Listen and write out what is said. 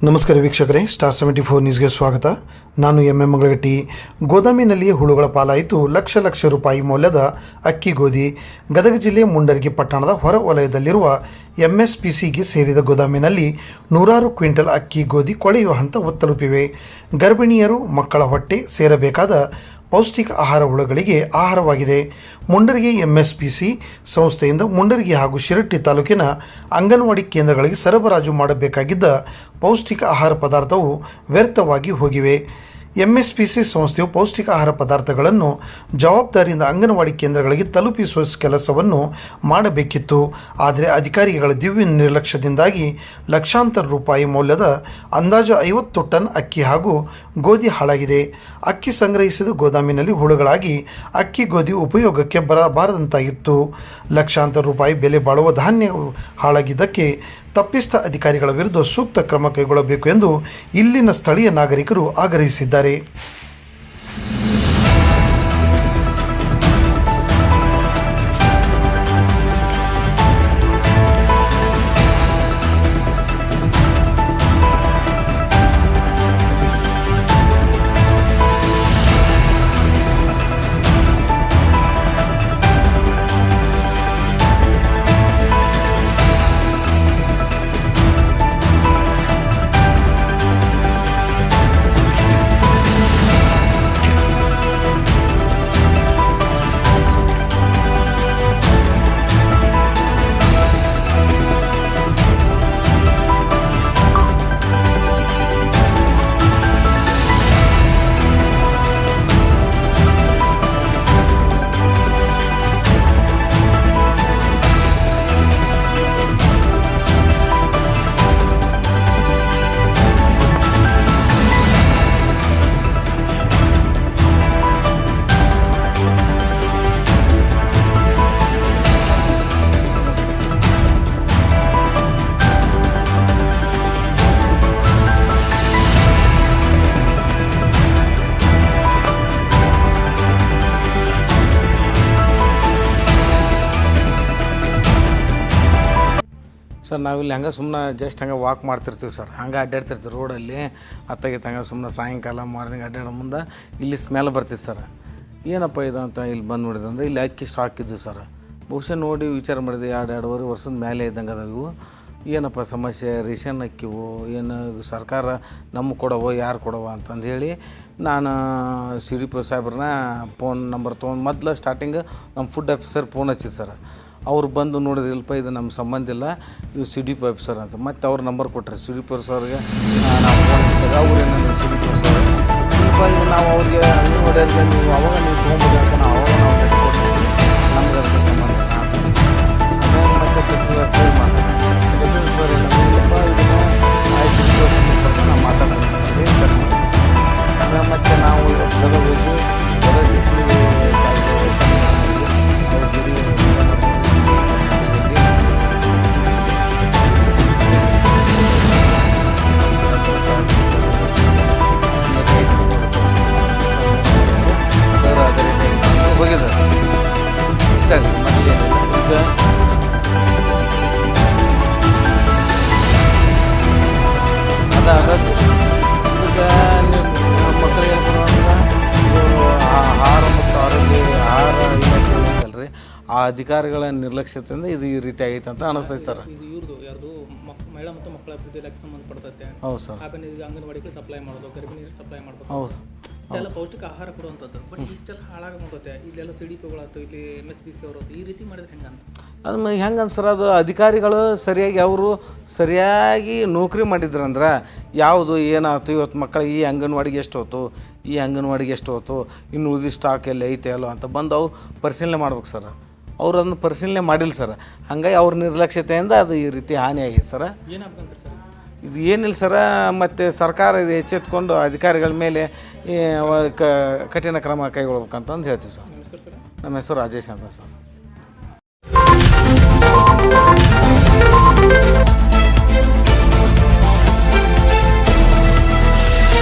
ನಮಸ್ಕಾರ ವೀಕ್ಷಕರೇ, ಸ್ಟಾರ್ 74 ನ್ಯೂಸ್ಗೆ ಸ್ವಾಗತ. ನಾನು ಎಂ ಮಂಗಳಗಟ್ಟಿ. ಗೋದಾಮಿನಲ್ಲಿಯೇ ಹುಳುಗಳ ಪಾಲಾಯಿತು. ಲಕ್ಷ ರೂಪಾಯಿ ಮೌಲ್ಯದ ಅಕ್ಕಿ ಗೋಧಿ. ಗದಗ ಜಿಲ್ಲೆ ಮುಂಡರಗಿ ಪಟ್ಟಣದ ಹೊರ ವಲಯದಲ್ಲಿರುವ MSPCಗೆ ಸೇರಿದ ಗೋದಾಮಿನಲ್ಲಿ ನೂರಾರು ಕ್ವಿಂಟಲ್ ಅಕ್ಕಿ ಗೋಧಿ ಕೊಳೆಯುವ ಹಂತ ತಲುಪಿವೆ. ಗರ್ಭಿಣಿಯರು, ಮಕ್ಕಳ ಹೊಟ್ಟೆ ಸೇರಬೇಕಾದ ಪೌಷ್ಟಿಕ ಆಹಾರ ಹುಳುಗಳಿಗೆ ಆಹಾರವಾಗಿದೆ. ಮುಂಡರಗಿ MSPC ಸಂಸ್ಥೆಯಿಂದ ಮುಂಡರಗಿ ಹಾಗೂ ಶಿರಟ್ಟಿ ತಾಲೂಕಿನ ಅಂಗನವಾಡಿ ಕೇಂದ್ರಗಳಿಗೆ ಸರಬರಾಜು ಮಾಡಬೇಕಾಗಿದ್ದ ಪೌಷ್ಟಿಕ ಆಹಾರ ಪದಾರ್ಥವು ವ್ಯರ್ಥವಾಗಿ ಹೋಗಿವೆ. MSPC ಸಂಸ್ಥೆಯು ಪೌಷ್ಟಿಕ ಆಹಾರ ಪದಾರ್ಥಗಳನ್ನು ಜವಾಬ್ದಾರಿಯಿಂದ ಅಂಗನವಾಡಿ ಕೇಂದ್ರಗಳಿಗೆ ತಲುಪಿಸುವ ಕೆಲಸವನ್ನು ಮಾಡಬೇಕಿತ್ತು. ಆದರೆ ಅಧಿಕಾರಿಗಳ ದಿವ್ಯ ನಿರ್ಲಕ್ಷ್ಯದಿಂದಾಗಿ ಲಕ್ಷಾಂತರ ರೂಪಾಯಿ ಮೌಲ್ಯದ ಅಂದಾಜು 50 ಟನ್ ಅಕ್ಕಿ ಹಾಗೂ ಗೋಧಿ ಹಾಳಾಗಿದೆ. ಅಕ್ಕಿ ಸಂಗ್ರಹಿಸಿದ ಗೋದಾಮಿನಲ್ಲಿ ಹುಳುಗಳಾಗಿ ಅಕ್ಕಿ ಗೋಧಿ ಉಪಯೋಗಕ್ಕೆ ಬಾರದಂತಾಗಿತ್ತು. ಲಕ್ಷಾಂತರ ರೂಪಾಯಿ ಬೆಲೆ ಬಾಳುವ ಧಾನ್ಯ ಹಾಳಾಗಿದ್ದಕ್ಕೆ ತಪ್ಪಿಸ್ಥ ಅಧಿಕಾರಿಗಳ ವಿರುದ್ಧ ಸೂಕ್ತ ಕ್ರಮ ಕೈಗೊಳ್ಳಬೇಕು ಎಂದು ಇಲ್ಲಿನ ಸ್ಥಳೀಯ ನಾಗರಿಕರು ಆಗ್ರಹಿಸಿದ್ದಾರೆ. ಸರ್, ನಾವಿಲ್ಲಿ ಹಂಗೆ ಸುಮ್ಮನೆ ಜಸ್ಟ್ ಹಂಗೆ ವಾಕ್ ಮಾಡ್ತಿರ್ತೀವಿ ಸರ್. ಹಂಗೆ ಅಡ್ಡಾಡ್ತಿರ್ತೀವಿ ರೋಡಲ್ಲಿ. ಅತ್ತಾಗಿತ್ತು ಹಂಗೆ ಸುಮ್ಮನೆ ಸಾಯಂಕಾಲ ಮಾರ್ನಿಂಗ್ ಅಡ್ಡಾಡೋ ಮುಂದೆ ಇಲ್ಲಿ ಸ್ಮೆಲ್ ಬರ್ತಿತ್ತು ಸರ್. ಏನಪ್ಪ ಇದು ಅಂತ ಇಲ್ಲಿ ಬಂದು ನೋಡಿದ್ರೆ ಅಂದರೆ ಇಲ್ಲಿ ಅಕ್ಕಿ ಸ್ಟಾಕ್ ಇದ್ದು ಸರ್. ಬಹುಶಃ ನೋಡಿ ವಿಚಾರ ಮಾಡಿದೆ, 2-2.5 ವರ್ಷದ ಮೇಲೆ ಇದ್ದಂಗೆ ಅದಾವೆ ಇವು. ಏನಪ್ಪ ಸಮಸ್ಯೆ, ರೇಷನ್ ಅಕ್ಕಿವು ಏನು ಸರ್ಕಾರ ನಮಗೆ ಕೊಡವೋ ಯಾರು ಕೊಡವ ಅಂತಂದು ಹೇಳಿ ನಾನು CDP ಸಾಹೇಬ್ರನ್ನ ಫೋನ್ ನಂಬರ್ ತೊಗೊಂಡು ಮೊದಲು ಸ್ಟಾರ್ಟಿಂಗ್ ನಮ್ಮ ಫುಡ್ ಆಫೀಸರ್ ಫೋನ್ ಹಚ್ಚಿದ್ದು ಸರ್. ಅವ್ರು ಬಂದು ನೋಡಿದ್ರೆ ಇಲ್ಪ ಇದು ನಮ್ಮ ಸಂಬಂಧ ಇಲ್ಲ, ಇದು CDP ಆಫೀಸರ್ ಅಂತ. ಮತ್ತು ಅವ್ರ ನಂಬರ್ ಕೊಟ್ಟರೆ CDP ಸರ್ಗೆ ನಾವು ಫೋನ್ ಹಚ್ಚಿದಾಗ ಅವ್ರು ಏನಂದ್ರೆ CDP ಸರ್ ಇಲ್ಪ ಇದು ನಾವು ಅವ್ರಿಗೆ ಅಂಗನವಾಡಿಯವ್ರಿಗೆ ನೀವು ಅವಾಗ ನೀವು ತೊಗೊಂಬೋದು ಅಂತ ನಾವು ಕೊಡ್ತೀವಿ, ನಮ್ಗೆ ಅದಕ್ಕೆ ಸಂಬಂಧ ಇಲ್ಲ. ಆಮೇಲೆ ಮತ್ತೆ ತಹಸೀಲ್ದಾರ್ ಸರ್ ಮಾತಾಡ್ತಾರೆ. ತಹಸೀಲ್ದಾರ್ ಸರ್ ಏನಂದ್ರೆ ಇಲ್ಲಪ್ಪ ಇದನ್ನು ಆಯ್ತು ನಾವು ಮಾತಾಡ್ತೀವಿ ಆಮೇಲೆ ಮತ್ತೆ ನಾವು ಗದಗ ಹೋಗಿ ಗದಗ ಹೋಗಿದ್ದಾರೆ ಇಷ್ಟ ಮನೇಲಿ ಈಗ ಈಗ ಮಕ್ಕಳಿಗೆ ಆಹಾರ ಮತ್ತು ಆಹಾರ ಇಲಾಖೆ ಅಲ್ರಿ, ಆ ಅಧಿಕಾರಿಗಳ ನಿರ್ಲಕ್ಷ್ಯತೆಯಿಂದ ಇದು ಈ ರೀತಿ ಆಗೈತೆ ಅಂತ ಅನಿಸ್ತೈತೆ ಸರ್. ಇದು ಇವ್ರದ್ದು ಯಾರ್ದು ಮಹಿಳಾ ಮತ್ತು ಮಕ್ಕಳ ಅಭಿವೃದ್ಧಿ ಇಲಾಖೆ ಸಂಬಂಧಪಡ್ತೈತೆ. ಹೌದು ಸರ್. ಆಮೇಲೆ ಈಗ ಅಂಗನವಾಡಿಗಳು ಸಪ್ಲೈ ಮಾಡೋದು, ಗರ್ಭಿಣಿಯರಿಗೆ ಸಪ್ಲೈ ಮಾಡಬೇಕು. ಹೌದು, ಇದೆಲ್ಲ ಪೌಷ್ಟಿಕ ಆಹಾರ ಕೊಡುವಂಥದ್ದು. ಬಟ್ ಇಷ್ಟೆಲ್ಲ ಹಾಳಾಗಿ ಮಾಡ್ತೈತೆ. ಇಲ್ಲೆಲ್ಲ CDPಗಳಾಯ್ತು, ಇಲ್ಲಿ MSPC ಅವರು ಈ ರೀತಿ ಮಾಡಿದ್ರೆ ಹೆಂಗೆ ಅಂತ ಅದು ಹೆಂಗೆ ಅನ್ಸರ್, ಅದು ಅಧಿಕಾರಿಗಳು ಸರಿಯಾಗಿ ಅವರು ಸರಿಯಾಗಿ ನೌಕರಿ ಮಾಡಿದ್ರಂದ್ರೆ ಯಾವುದು ಏನಾಯ್ತು, ಇವತ್ತು ಮಕ್ಕಳಿಗೆ ಈ ಅಂಗನವಾಡಿಗೆ ಎಷ್ಟು ಹೋಯ್ತು, ಈ ಅಂಗನವಾಡಿಗೆ ಎಷ್ಟು ಹೋಯ್ತು, ಇನ್ನು ಉಳಿದ ಸ್ಟಾಕ್ ಎಲ್ಲ ಐತೆ ಅಲ್ಲೋ ಅಂತ ಬಂದು ಅವ್ರು ಪರಿಶೀಲನೆ ಮಾಡ್ಬೇಕು ಸರ್. ಅವ್ರು ಅದನ್ನು ಪರಿಶೀಲನೆ ಮಾಡಿಲ್ಲ ಸರ್. ಹಾಗಾಗಿ ಅವ್ರ ನಿರ್ಲಕ್ಷ್ಯತೆಯಿಂದ ಅದು ಈ ರೀತಿ ಹಾನಿಯಾಗಿದೆ ಸರ್. ಏನಾಗ್ಬೇಕಂತ ಸರ್ ಇದು ಏನಿಲ್ಲ ಸರ. ಮತ್ತು ಸರ್ಕಾರ ಇದು ಎಚ್ಚೆತ್ಕೊಂಡು ಅಧಿಕಾರಿಗಳ ಮೇಲೆ ಕಠಿಣ ಕ್ರಮ ಕೈಗೊಳ್ಬೇಕಂತಂದು ಹೇಳ್ತೀವಿ ಸರ್. ನಿಮ್ಮ ಹೆಸರು ಸರ್? ನಮ್ಮ ಹೆಸರು ರಾಜೇಶ್ ಅಂತ ಸರ್.